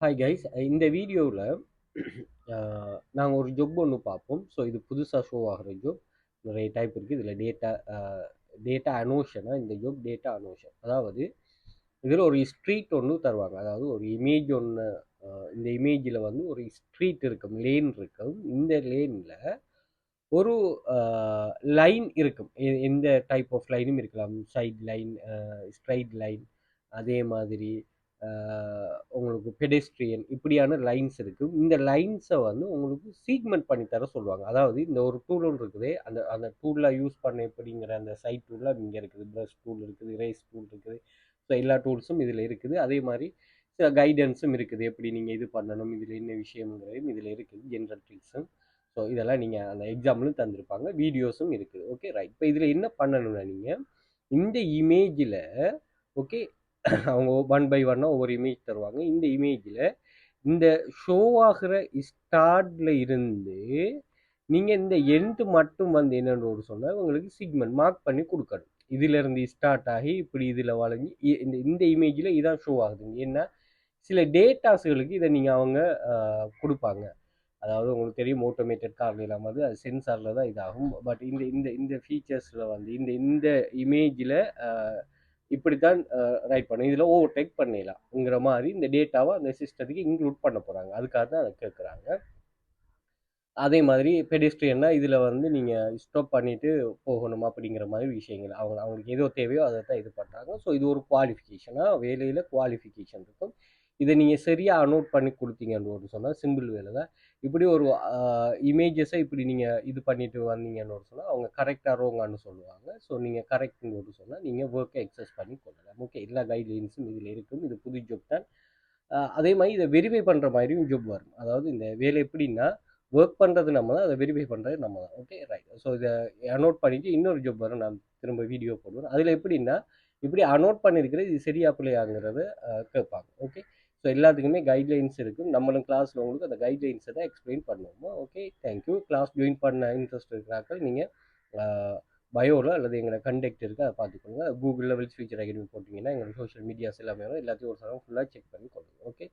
Hi guys, இந்த வீடியோவில் நாங்கள் ஒரு ஜொப் ஒன்று பார்ப்போம். ஸோ இது புதுசாக ஷோ ஆகிற ஜொப். நிறைய டைப் இருக்குது. இதில் டேட்டா அனோஷனா இந்த ஜொப் டேட்டா அனோஷன். அதாவது இதில் ஒரு ஸ்ட்ரீட் ஒன்று தருவாங்க. அதாவது ஒரு இமேஜ் ஒன்று, இந்த இமேஜில் வந்து ஒரு ஸ்ட்ரீட் இருக்கும், லேன் இருக்கும். இந்த லேனில் ஒரு லைன் இருக்கும். எந்த டைப் ஆஃப் லைனும் இருக்கலாம். சைட் லைன், ஸ்ட்ரைட் லைன், அதே மாதிரி உங்களுக்கு பெடெஸ்ட்ரியன், இப்படியான லைன்ஸ் இருக்குது. இந்த லைன்ஸை வந்து உங்களுக்கு சீக்மெண்ட் பண்ணி தர சொல்லுவாங்க. அதாவது இந்த ஒரு டூல் ஒன்று இருக்குது, அந்த அந்த டூலில் யூஸ் பண்ண எப்படிங்கிற அந்த சைட் டூலில் இங்கே இருக்குது. ப்ரஷ் டூல் இருக்குது, இரேஸ் டூல் இருக்குது. ஸோ எல்லா டூல்ஸும் இதில் இருக்குது. அதே மாதிரி சில கைடன்ஸும் இருக்குது, எப்படி நீங்கள் இது பண்ணணும், இதில் என்ன விஷயங்கிறதும் இதில் இருக்குது, ஜென்ரல் ட்ரிக்ஸும். ஸோ இதெல்லாம் நீங்கள் அந்த எக்ஸாம்பிளும் தந்திருப்பாங்க, வீடியோஸும் இருக்குது. Okay right. இப்போ இதில் என்ன பண்ணணும்னா, நீங்கள் இந்த இமேஜில் ஓகே அவங்க ஒன் பை ஒன்னாக ஒவ்வொரு இமேஜ் தருவாங்க. இந்த இமேஜில் இந்த ஷோ ஆகிற ஸ்டார்ட்ல இருந்து நீங்கள் இந்த எண்ட் மட்டும் வந்து என்னென்னு சொன்னால் உங்களுக்கு சிக்மெண்ட் மார்க் பண்ணி கொடுக்கணும். இதிலிருந்து ஸ்டார்ட் ஆகி இப்படி இதில் வளைஞ்சி இந்த இமேஜில் இதான் ஷோ ஆகுதுங்க. ஏன்னா சில டேட்டாஸ்களுக்கு இதை நீங்கள் அவங்க கொடுப்பாங்க. அதாவது உங்களுக்கு தெரியும், ஆட்டோமேட்டட் கார்ல இல்லாமல் அது சென்சாரில் தான் இதாகும். பட் இந்த இந்த இந்த ஃபீச்சர்ஸில் வந்து இந்த இந்த இமேஜில் இப்படித்தான் ரைட் பண்ணணும், இதில் ஓவர்டேக் பண்ணிடலாம்ங்கிற மாதிரி இந்த டேட்டாவை அந்த சிஸ்டத்துக்கு இன்க்ளூட் பண்ண போகிறாங்க. அதுக்காக தான் அதை கேட்குறாங்க. அதே மாதிரி பெடிஸ்ட்ரியன்னா இதில் வந்து நீங்கள் ஸ்டாப் பண்ணிவிட்டு போகணும் அப்படிங்கிற மாதிரி விஷயங்கள் அவங்களுக்கு ஏதோ தேவையோ அதை தான் இது பண்ணுறாங்க. ஸோ இது ஒரு குவாலிஃபிகேஷனாக, வேலையில் குவாலிஃபிகேஷன் இருக்கும். இதை நீங்கள் சரியாக அனோட் பண்ணி கொடுத்தீங்கன்னு சொன்னால் சிம்பிள் வேலை தான். இப்படி ஒரு இமேஜஸை இப்படி நீங்கள் இது பண்ணிட்டு வந்தீங்கன்னு சொன்னால் அவங்க கரெக்டாக ரோங்கான்னு சொல்லுவாங்க. ஸோ நீங்கள் கரெக்ட்னு சொன்னால் நீங்கள் ஒர்க்கை எக்ஸஸ் பண்ணி கொள்ளலாம். ஓகே, எல்லா கைட்லைன்ஸும் இதில் இருக்கும். இது புது ஜாப் தான். அதே மாதிரி இதை வெரிஃபை பண்ணுற மாதிரியும் ஜாப் வரும். அதாவது இந்த வேலை எப்படின்னா, ஒர்க் பண்ணுறது நம்ம தான், அதை வெரிஃபை பண்ணுறது நம்ம தான். Okay right. ஸோ இதை அனோட் பண்ணிவிட்டு இன்னொரு ஜாப் வரும், நான் திரும்ப வீடியோ போடுவேன். அதில் எப்படின்னா, இப்படி அனோட் பண்ணியிருக்கிறது இது சரியா பிள்ளையாங்கிறத கேட்பாங்க. ஓகே, ஸோ எல்லாத்துக்குமே கைட்லைன்ஸ் இருக்கும். நம்மளும் கிளாஸில் உங்களுக்கு அந்த கைட்லைன்ஸை தான் எக்ஸ்பிளைன் பண்ணுவோம். Okay, thank you. கிளாஸ் ஜாயின் பண்ண இன்ட்ரெஸ்ட் இருக்கிறார்கள் நீங்கள் பயோவில் அல்லது எங்களை கண்டெக்ட் இருக்குது, அதை பார்த்துக்கோங்க. கூகுளில் வெல்ஸ் ஃபியூச்சர் அகாடமி போட்டிங்கன்னா எங்களோட சோஷியல் மீடியாஸ் எல்லாமே எல்லாத்தையும் ஒரு சரம் ஃபுல்லாக செக் பண்ணி கொள்ளுங்கள். ஓகே.